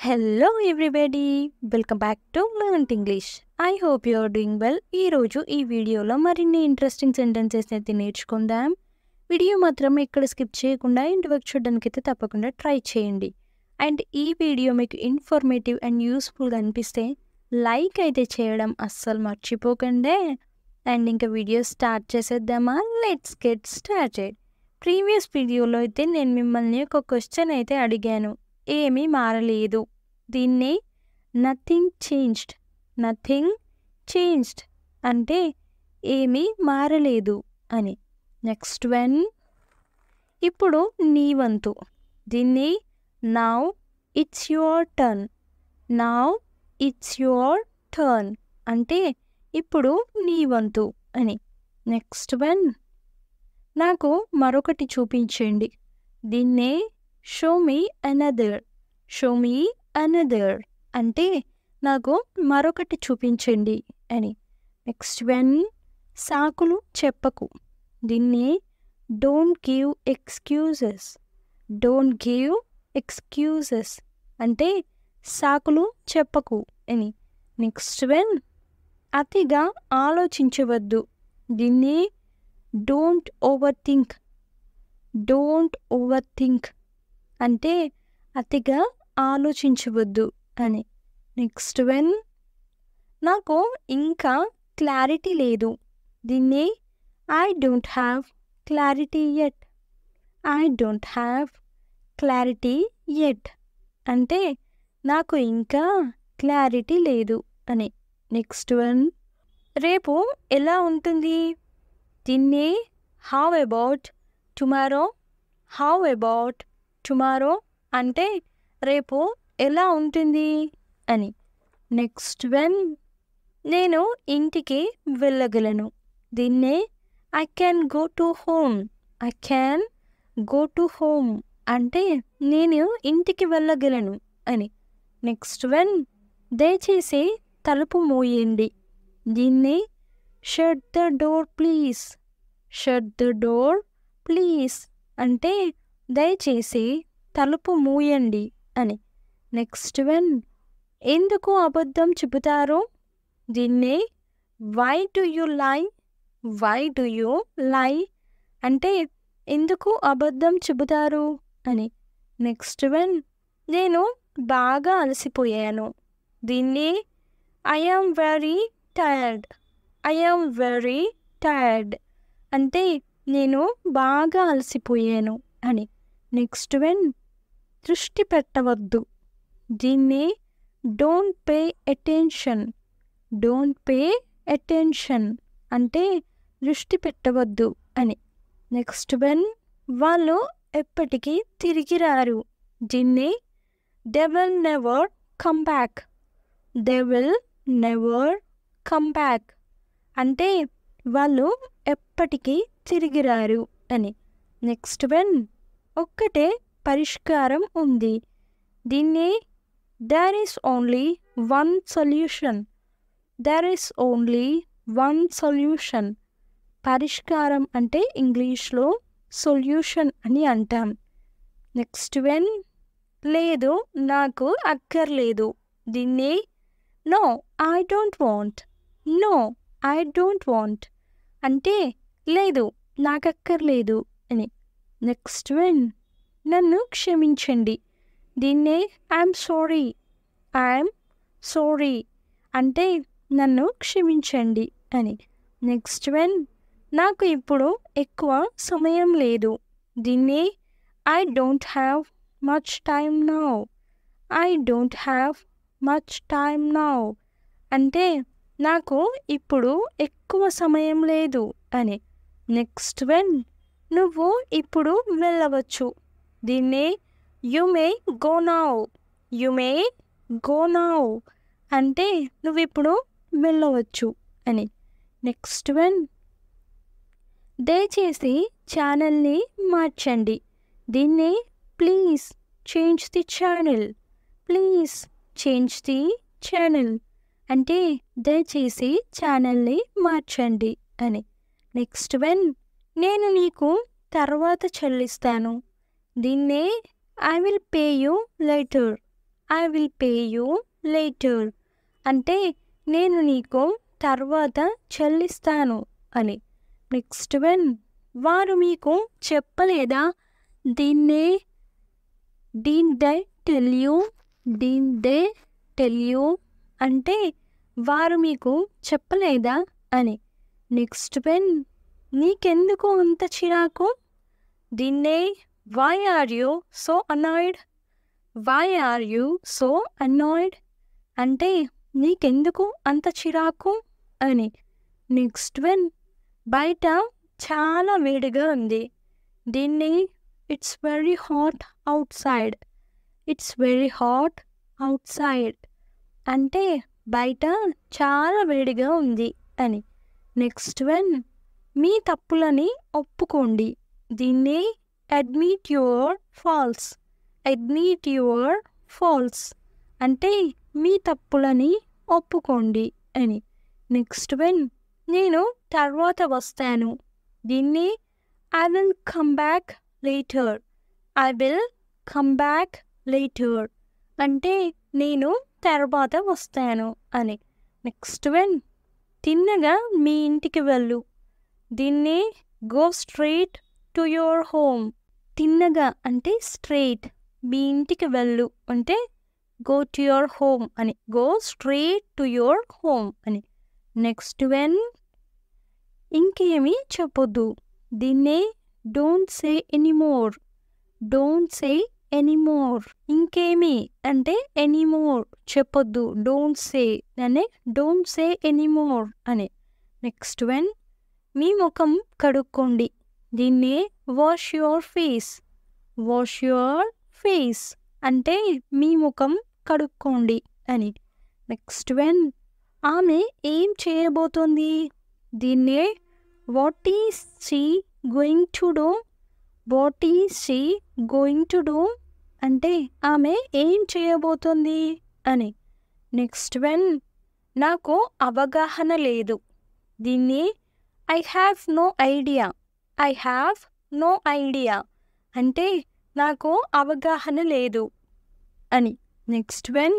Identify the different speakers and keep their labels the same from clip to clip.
Speaker 1: Hello everybody, welcome back to learn English. I hope you are doing well. ఈరోజు ఈ వీడియోలో మరిన్ని interesting sentences అయితే నేర్చుకుందాం. వీడియో మాత్రం ఇక్కడ స్కిప్ చేయకుండా ఇంటి వరకు చూడడానికి అయితే తప్పకుండా ట్రై చేయండి. అండ్ ఈ వీడియో మీకు ఇన్ఫర్మేటివ్ అండ్ యూస్ఫుల్గా అనిపిస్తే లైక్ అయితే చేయడం అస్సలు మర్చిపోకండి. అండ్ ఇంకా వీడియో స్టార్ట్ చేసేద్దామా? Let's get started. ప్రీవియస్ వీడియోలో అయితే నేను మిమ్మల్ని ఒక క్వశ్చన్ అయితే అడిగాను, ఏమీ మారలేదు. దీన్ని నథింగ్ చేంజ్డ్ అంటే ఏమీ మారలేదు అని. నెక్స్ట్ వన్, ఇప్పుడు నీ వంతు. దీన్ని నౌ ఇట్స్ యువర్ టర్న్ అంటే ఇప్పుడు నీ వంతు అని. నెక్స్ట్ వన్, నాకు మరొకటి చూపించండి. దీన్నే షో మీ అనదర్ అంటే నాకు మరొకటి చూపించండి అని. నెక్స్ట్ వన్, సాకులు చెప్పకు. దీన్ని డోంట్ గివ్ ఎక్స్క్యూజెస్ అంటే సాకులు చెప్పకు అని. నెక్స్ట్ వన్, అతిగా ఆలోచించవద్దు. దీన్ని డోంట్ ఓవర్ థింక్ అంటే అతిగా ఆలోచించవద్దు అని. నెక్స్ట్ వన్, నాకు ఇంకా క్లారిటీ లేదు. దీన్ని I don't have clarity yet అంటే నాకు ఇంకా క్లారిటీ లేదు అని. నెక్స్ట్ వన్, రేపు ఎలా ఉంటుంది. దీన్ని హౌ అబౌట్ టుమారో అంటే రేపు ఎలా ఉంటుంది అని. నెక్స్ట్ వన్, నేను ఇంటికి వెళ్ళగలను. దీన్నే I can go to home అంటే నేను ఇంటికి వెళ్ళగలను అని. నెక్స్ట్ వన్, దయచేసి తలుపు మూయండి. దీన్ని షట్ ద డోర్ ప్లీజ్ అంటే దయచేసి తలుపు మూయండి అని. నెక్స్ట్ వన్, ఎందుకు అబద్ధం చెబుతారు. దీన్నే వై డు యు లై అంటే ఎందుకు అబద్ధం చెబుతారు అని. నెక్స్ట్ వన్, నేను బాగా అలసిపోయాను. దీన్ని ఐ యామ్ వెరీ టైర్డ్ అంటే నేను బాగా అలసిపోయాను అని. నెక్స్ట్ వన్, దృష్టి పెట్టవద్దు. దీన్ని డోంట్ పే అటెన్షన్ అంటే దృష్టి పెట్టవద్దు అని. నెక్స్ట్ వన్, వాళ్ళు ఎప్పటికీ తిరిగి రారు. దీన్ని they will never come back అంటే వాళ్ళు ఎప్పటికీ తిరిగి రారు అని. నెక్స్ట్ వన్, ఒక్కటే పరిష్కారం ఉంది. దీన్ని there is only one solution పరిష్కారం అంటే ఇంగ్లీష్లో సొల్యూషన్ అని అంటాం. నెక్స్ట్ వన్, లేదు నాకు అక్కర్లేదు. దీన్ని నో ఐ డోంట్ వాంట్ అంటే లేదు నాకక్కర్లేదు అని. నెక్స్ట్ వన్, నన్ను క్షమించండి. దీన్నే ఐఎమ్ సారీ అంటే నన్ను క్షమించండి అని. నెక్స్ట్ వన్, నాకు ఇప్పుడు ఎక్కువ సమయం లేదు. దీన్ని I don't have much time now అంటే నాకు ఇప్పుడు ఎక్కువ సమయం లేదు అని. నెక్స్ట్ వన్, నువ్వు ఇప్పుడు వెళ్ళవచ్చు. దీన్ని యు మే గో నౌ అంటే నువ్వు ఇప్పుడు వెళ్ళవచ్చు అని. నెక్స్ట్ వన్, దయచేసి ఛానల్ని మార్చండి. దీన్ని ప్లీజ్ చేంజ్ ది ఛానల్ అంటే దయచేసి ఛానల్ని మార్చండి అని. నెక్స్ట్ వన్, నేను నీకు తర్వాత చెల్లిస్తాను. దీన్నే I will pay you I will pay you later. అంటే నేను నీకు తర్వాత చెల్లిస్తాను అని. నెక్స్ట్ వన్, వారు మీకు చెప్పలేదా? దీన్నే didn't they tell you. Didn't they tell you అంటే వారు మీకు చెప్పలేదా అని. నెక్స్ట్ వన్, నీకెందుకు అంత చిరాకు? దీన్నే why are you so annoyed. Why are you so annoyed అంటే నీకెందుకు అంత చిరాకు అని. నెక్స్ట్ వన్, బయట చాలా వేడిగా ఉంది. దీన్ని it's very hot out side. It's very hot out side అంటే బయట చాలా వేడిగా ఉంది అని. నెక్స్ట్ వన్, మీ తప్పులని ఒప్పుకోండి. దీన్ని admit your faults. Admit your faults అంటే మీ తప్పులని ఒప్పుకోండి అని. నెక్స్ట్ వన్, నేను తర్వాత వస్తాను. దీన్ని I will come back later. I will come back later అంటే నేను తర్వాత వస్తాను అని. నెక్స్ట్ వన్, తిన్నగా మీ ఇంటికి వెళ్ళు. దీన్ని go straight to your home. తిన్నగా అంటే స్ట్రైట్, మీ ఇంటికి వెళ్ళు అంటే గో టు యువర్ హోమ్ అని. Go straight to your home అని. నెక్స్ట్ వన్, ఇంకేమీ చెప్పొద్దు. దీన్నే don't say anymore. Don't say anymore. ఇంకేమీ అంటే ఎనీమోర్ చెప్పొద్దు. డోంట్ సే అనే డోంట్ సే ఎనీమోర్ అని. నెక్స్ట్ వన్, మీ ముఖం కడుక్కోండి. దీన్నే wash your face. Wash your face అంటే మీ ముఖం కడుక్కోండి అని. నెక్స్ట్ వన్, ఆమె ఏం చేయబోతోంది? దీన్నే what is she going to do. What is she going to do అంటే ఆమె ఏం చేయబోతోంది అని. నెక్స్ట్ వన్, నాకు అవగాహన లేదు. దీన్ని I have no idea. I have no idea అంటే నాకు అవగాహన లేదు అని. నెక్స్ట్ వన్,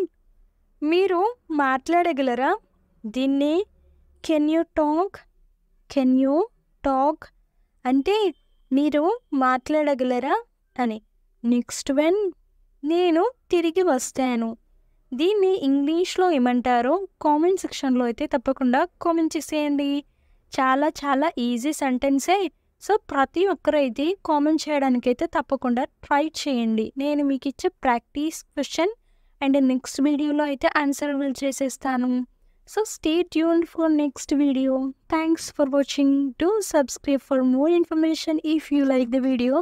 Speaker 1: మీరు మాట్లాడగలరా? దీన్ని can you talk. Can you talk అంటే మీరు మాట్లాడగలరా అని. నెక్స్ట్ వన్, నేను తిరిగి వస్తాను. దీన్ని ఇంగ్లీష్లో ఏమంటారో కామెంట్ సెక్షన్లో అయితే తప్పకుండా కామెంట్ చేసేయండి. చాలా చాలా ఈజీ సెంటెన్సే. సో ప్రతి ఒక్కరైతే కామెంట్ చేయడానికైతే తప్పకుండా ట్రై చేయండి. నేను మీకు ఇచ్చే ప్రాక్టీస్ క్వశ్చన్ అండ్ నెక్స్ట్ వీడియోలో అయితే ఆన్సర్ చేసేస్తాను. So stay tuned for next video. Thanks for watching. Do subscribe for more information. If you like the video,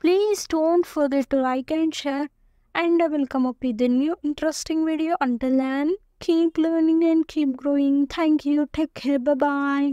Speaker 1: please don't forget to like and share. And I will come up with a new interesting video. Until then, keep learning and keep growing. Thank you. Take care. Bye-bye.